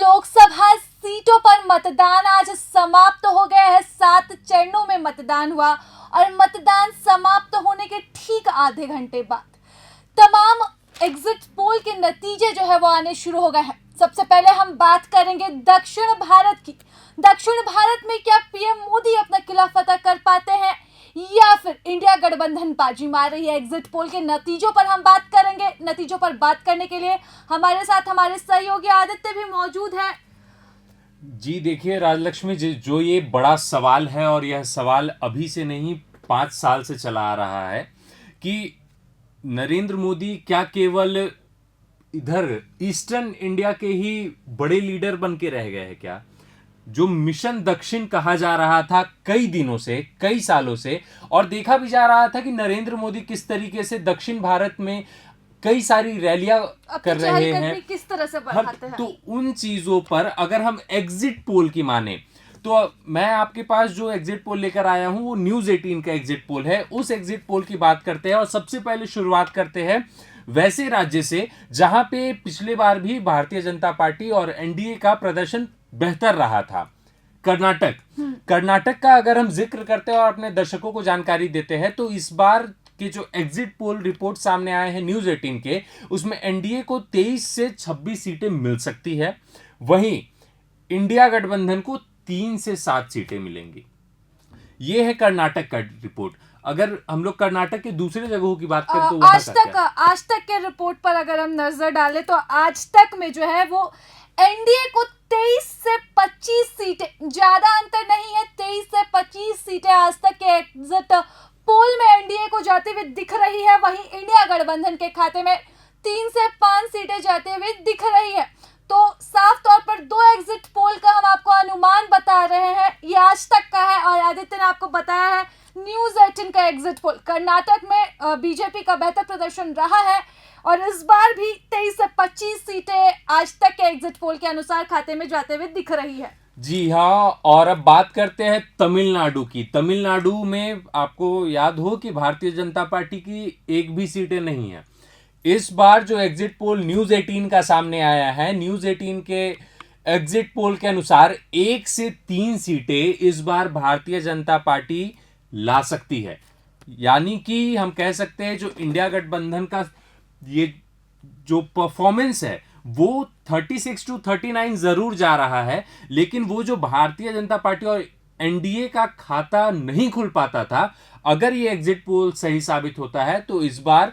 लोकसभा सीटों पर मतदान आज समाप्त हो गया है। 7 चरणों में मतदान हुआ और मतदान समाप्त होने के ठीक आधे घंटे बाद तमाम एग्जिट पोल के नतीजे जो है वो आने शुरू हो गए हैं। सबसे पहले हम बात करेंगे दक्षिण भारत की। दक्षिण भारत में क्या पीएम मोदी अपना किला फतह कर पाते हैं या फिर इंडिया गठबंधन बाजी मार रही है? एग्जिट पोल के नतीजों पर हम बात करेंगे। नतीजों पर बात करने के लिए हमारे साथ हमारे सहयोगी आदित्य भी मौजूद है। जी देखिए राजलक्ष्मी जी, जो ये बड़ा सवाल है और यह सवाल अभी से नहीं 5 साल से चला आ रहा है कि नरेंद्र मोदी क्या केवल इधर ईस्टर्न इंडिया के ही बड़े लीडर बन के रह गए हैं क्या? जो मिशन दक्षिण कहा जा रहा था कई दिनों से, कई सालों से, और देखा भी जा रहा था कि नरेंद्र मोदी किस तरीके से दक्षिण भारत में कई सारी रैलियां कर रहे हैं, किस तरह से बढ़ाते हैं। तो उन चीजों पर अगर हम एग्जिट पोल की माने तो मैं आपके पास जो एग्जिट पोल लेकर आया हूं वो न्यूज़ 18 का एग्जिट पोल है। उस एग्जिट पोल की बात करते हैं और सबसे पहले शुरुआत करते हैं वैसे राज्य से जहां पे पिछले बार भी भारतीय जनता पार्टी और एनडीए का प्रदर्शन बेहतर रहा था, कर्नाटक। कर्नाटक का अगर हम जिक्र करते हैं और अपने दर्शकों को जानकारी देते हैं तो इस बार के जो एग्जिट पोल रिपोर्ट सामने आए हैं न्यूज़ 18 के, उसमें एनडीए को 23 से 26 सीटें मिल सकती है, वहीं इंडिया गठबंधन को 3 से 7 सीटें मिलेंगी। यह है कर्नाटक का रिपोर्ट। अगर हम लोग कर्नाटक के दूसरे जगहों की बात करें तो आज तक के रिपोर्ट पर अगर हम नजर डालें तो आज तक में जो है वो एनडीए को 23 से 25 सीटें, ज्यादा अंतर नहीं है, 23 से 25 सीटें आज तक के एग्जिट पोल में एनडीए को जाते हुए दिख रही है। वहीं इंडिया गठबंधन के खाते में 3 से 5 सीटें जाते हुए दिख रही है। तो साफ तौर पर दो एग्जिट पोल का हम आपको अनुमान बता रहे हैं। ये आज तक का है और आदित्य ने आपको बताया है न्यूज़ 18 का एग्जिट पोल। कर्नाटक में बीजेपी का बेहतर प्रदर्शन रहा है और इस बार भी 23 से 25 सीटें आज तक के एग्जिट पोल के अनुसार खाते में जाते हुए दिख रही है। जी हाँ, और अब बात करते हैं तमिलनाडु की। तमिलनाडु में आपको याद हो कि भारतीय जनता पार्टी की एक भी सीटें नहीं है। इस बार जो एग्जिट पोल न्यूज़ 18 का सामने आया है, न्यूज़ 18 के एग्जिट पोल के अनुसार 1 से 3 सीटें इस बार भारतीय जनता पार्टी ला सकती है। यानी कि हम कह सकते हैं जो इंडिया गठबंधन का ये जो परफॉर्मेंस है वो 36 to 39 जरूर जा रहा है, लेकिन वो जो भारतीय जनता पार्टी और एनडीए का खाता नहीं खुल पाता था, अगर ये एग्जिट पोल सही साबित होता है तो इस बार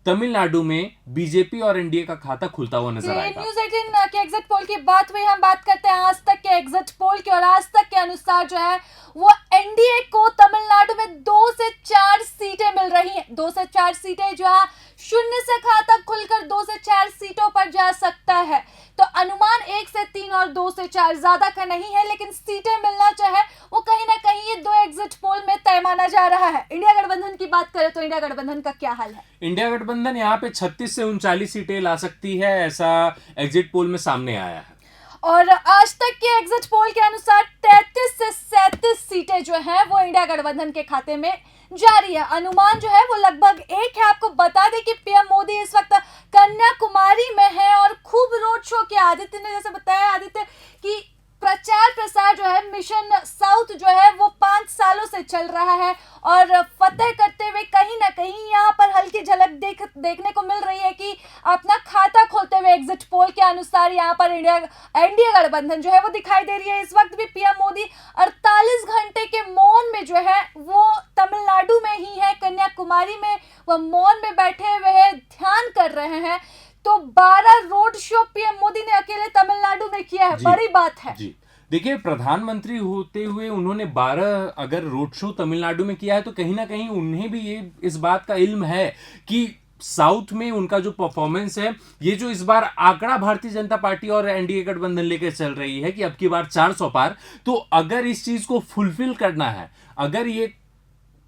तमिलनाडु में बीजेपी और एनडीए का खाता खुलता हुआ नजर आएगा। न्यूज़ 18 के एग्जिट पोल की बात हुई, हम बात करते हैं आज तक के एग्जिट पोल की। और आज तक के अनुसार जो है वो एनडीए को तमिलनाडु में 2 से 4 सीटें मिल रही हैं। 2 से 4 सीटें जहां शून्य से खाता खुलकर 2 से 4 सीटों पर जा सकता है। तो अनुमान 1 से 3 और 2 से 4 ज्यादा का नहीं है, लेकिन सीटें मिलना चाहे वो कहीं ना कहीं ये दो एग्जिट पोल में तय माना जा रहा है। इंडिया गठबंधन की बात करें तो इंडिया गठबंधन का क्या हाल है? इंडिया गठबंधन यहाँ पे 36 से 39 सीटें ला सकती है, ऐसा एग्जिट पोल में सामने आया है। और आज तक के एग्जिट पोल के अनुसार 33 से 37 सीटें जो हैं वो इंडिया गठबंधन के खाते में जारी है। अनुमान जो है वो लगभग एक है। आपको बता दें कि पीएम मोदी इस वक्त कन्याकुमारी में है और खूब रोड शो किया। आदित्य ने जैसे बताया आदित्य कि प्रचार प्रसार जो है मिशन साउथ जो है वो 5 सालों से चल रहा है और फतेह करते हुए कहीं ना कहीं यहाँ पर हल्की झलक देखने को मिल रही है कि अपना खाता खोलते हुए एग्जिट पोल के अनुसार यहाँ पर एनडीए गठबंधन जो है वो दिखाई दे रही है। इस वक्त भी पीएम मोदी 48 घंटे के मौन में जो है वो तमिलनाडु में ही है, कन्याकुमारी में वो मौन में बैठे हुए हैं, ध्यान कर रहे हैं। तो 12 रोड शो पीएम मोदी ने अकेले तमिलनाडु में किया है, बड़ी बात है। जी देखिए, प्रधानमंत्री होते हुए उन्होंने 12 अगर रोड शो तमिलनाडु में किया है तो कहीं ना कहीं उन्हें भी ये इस बात का इल्म है कि साउथ में उनका जो परफॉर्मेंस है, ये जो इस बार आंकड़ा भारतीय जनता पार्टी और एनडीए गठबंधन लेकर चल रही है कि अब की बार 400 पार, तो अगर इस चीज को फुलफिल करना है, अगर ये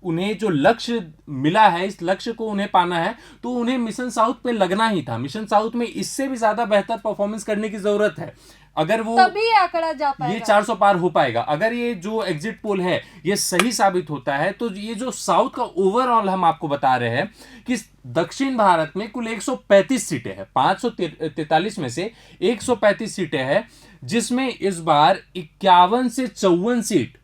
उन्हें जो लक्ष्य मिला है, इस लक्ष्य को उन्हें पाना है, तो उन्हें मिशन साउथ पे लगना ही था। मिशन साउथ में इससे भी ज्यादा बेहतर परफॉर्मेंस करने की जरूरत है। अगर वो तभी आंकड़ा जा पाएगा, ये 400 पार हो पाएगा। अगर ये जो एग्जिट पोल है ये सही साबित होता है तो ये जो साउथ का ओवरऑल हम आपको बता रहे हैं कि दक्षिण भारत में कुल 135 सीटें हैं, 543 में से 135 सीटें हैं, जिसमें इस बार 51 से 54 सीट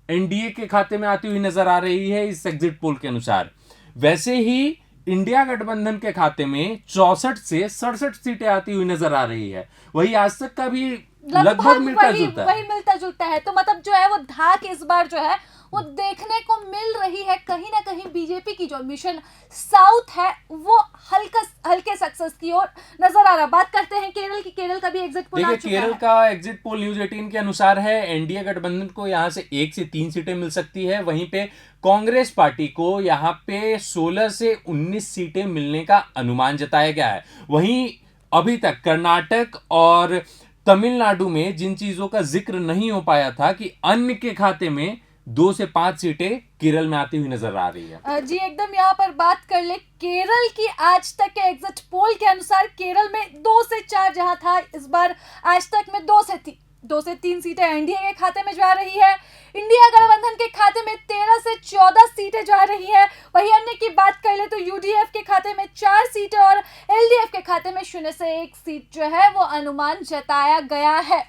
एनडीए के खाते में आती हुई नजर आ रही है इस एग्जिट पोल के अनुसार। वैसे ही इंडिया गठबंधन के खाते में 64 से 67 सीटें आती हुई नजर आ रही है। वही आज तक का भी लगभग मिलता जुलता है। वही मिलता जुलता है। तो मतलब जो है वो धाक इस बार जो है वो देखने को मिल रही है। कहीं ना कहीं बीजेपी की जो मिशन साउथ है वो हल्के सक्सेस की ओर नजर आ रहा है। बात करते हैं केरल की। केरल का भी एग्जिट पोल आ चुका है। केरल का एग्जिट पोल न्यूज 18 के अनुसार है एनडीए गठबंधन को यहां से 1 से 3 सीटें मिल सकती है। वहीं पे कांग्रेस पार्टी को यहां पे 16 से 19 सीटें मिलने का अनुमान जताया गया है। वहीं अभी तक कर्नाटक और तमिलनाडु में जिन चीजों का जिक्र नहीं हो पाया था कि अन्य के खाते में 2 से 5 सीटें केरल में आती हुई नजर आ रही है। जी एकदम यहाँ पर बात कर ले केरल की। आज तक के एग्जिट पोल के अनुसार केरल में 2 से 4 जहां था, इस बार आज तक में 2 से 3 सीटें एनडीए के खाते में जा रही है। इंडिया गठबंधन के खाते में 13 से 14 सीटें जा रही है। वहीं अन्य की बात कर ले तो यूडीएफ के खाते में 4 सीटें और एलडीएफ के खाते में 0 से 1 सीट जो है वो अनुमान जताया गया है।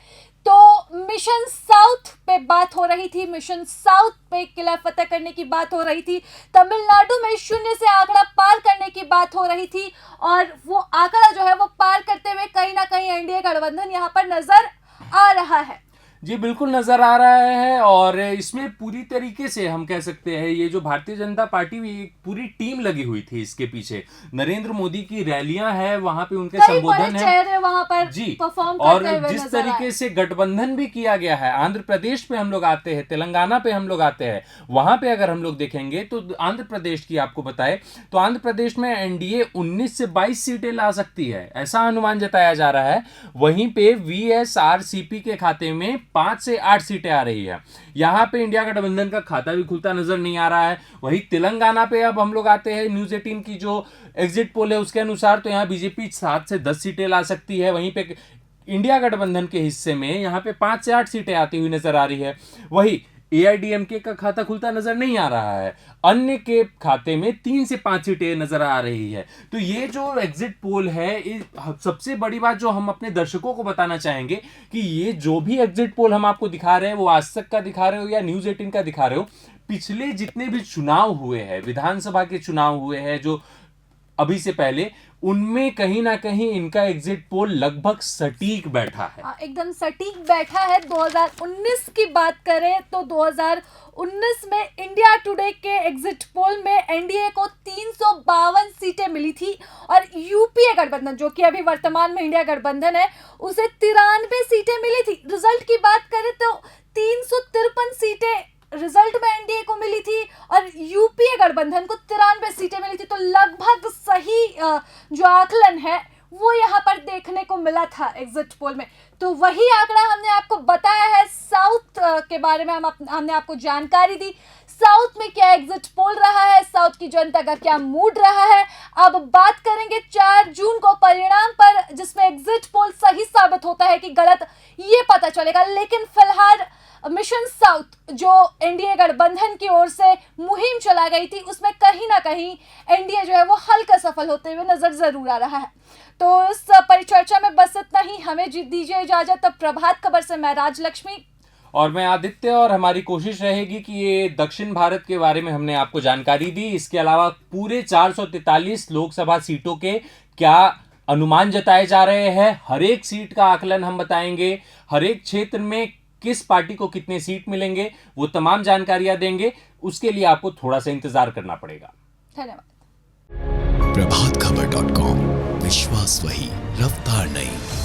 तो मिशन साउथ पे बात हो रही थी, मिशन साउथ पे किला फतेह करने की बात हो रही थी। तमिलनाडु में 0 से आंकड़ा पार करने की बात हो रही थी और वो आंकड़ा जो है वो पार करते हुए कहीं ना कहीं एनडीए गठबंधन यहाँ पर नजर आ रहा है। जी बिल्कुल नजर आ रहा है। और इसमें पूरी तरीके से हम कह सकते हैं ये जो भारतीय जनता पार्टी भी एक पूरी टीम लगी हुई थी इसके पीछे। नरेंद्र मोदी की रैलियां हैं, वहां पे उनके संबोधन है वहां पर जी परफॉर्म और करते हुए जिस तरीके से गठबंधन भी किया गया है। आंध्र प्रदेश पे हम लोग आते हैं, तेलंगाना पे हम लोग आते हैं, वहां पे अगर हम लोग देखेंगे तो आंध्र प्रदेश की आपको बताए तो आंध्र प्रदेश में एनडीए 19 से 22 सीटें ला सकती है, ऐसा अनुमान जताया जा रहा है। वहीं पे वीएसआरसीपी के खाते में 5 से 8 सीटें आ रही है। यहां पे इंडिया गठबंधन का खाता भी खुलता नजर नहीं आ रहा है। वहीं तेलंगाना पे अब हम लोग आते हैं, न्यूज 18 की जो एग्जिट पोल है उसके अनुसार तो यहां बीजेपी 7 से 10 सीटें ला सकती है। वहीं पे इंडिया गठबंधन के हिस्से में यहां पे 5 से 8 सीटें आती हुई नजर आ रही है। वही एआईडीएमके का खाता खुलता नजर नहीं आ रहा है, अन्य के खाते में 3 से 5 सीटें नजर आ रही है। तो ये जो एग्जिट पोल है, सबसे बड़ी बात जो हम अपने दर्शकों को बताना चाहेंगे कि ये जो भी एग्जिट पोल हम आपको दिखा रहे हैं वो आज तक का दिखा रहे हो या न्यूज 18 का दिखा रहे हो, पिछले जितने भी चुनाव हुए हैं, विधानसभा के चुनाव हुए हैं जो अभी से पहले, उनमें कहीं ना कहीं इनका एग्जिट पोल लगभग सटीक बैठा है। एकदम सटीक बैठा है। 2019 की बात करें तो 2019 में इंडिया टुडे के एग्जिट पोल में एनडीए को 352 सीटें मिली थी और यूपीए गठबंधन जो कि अभी वर्तमान में इंडिया गठबंधन है उसे 93 सीटें मिली थी। रिजल्ट की बात करें तो 353 सीटें रिजल्ट में एनडीए को मिली थी और यूपीए गठबंधन को 93 सीटें मिली थी। तो लगभग सही जो आकलन है वो यहाँ पर देखने को मिला था एग्जिट पोल में। तो वही आंकड़ा हमने आपको बताया है। साउथ के बारे में हमने आपको जानकारी दी, साउथ में क्या एग्जिट पोल रहा है, साउथ की जनता का क्या मूड रहा है। अब बात करेंगे 4 जून को परिणाम पर, जिसमें एग्जिट पोल सही साबित होता है कि गलत, ये पता चलेगा। लेकिन फिलहाल मिशन साउथ जो एनडीए गठबंधन की ओर से मुहिम चला गई थी उसमें कहीं ना कहीं एनडीए जो है वो हल्का सफल होते हुए नजर जरूर आ रहा है। तो इस परिचर्चा में बस इतना ही। हमें दीजिए इजाजत। तब प्रभात खबर से मैं राजलक्ष्मी और मैं आदित्य, और हमारी कोशिश रहेगी कि ये दक्षिण भारत के बारे में हमने आपको जानकारी दी। इसके अलावा पूरे 443 लोकसभा सीटों के क्या अनुमान जताए जा रहे हैं, हर एक सीट का आकलन हम बताएंगे, हर एक क्षेत्र में किस पार्टी को कितने सीट मिलेंगे, वो तमाम जानकारियां देंगे। उसके लिए आपको थोड़ा सा इंतजार करना पड़ेगा। धन्यवाद। प्रभातखबर.com, विश्वास वही, रफ्तार नहीं।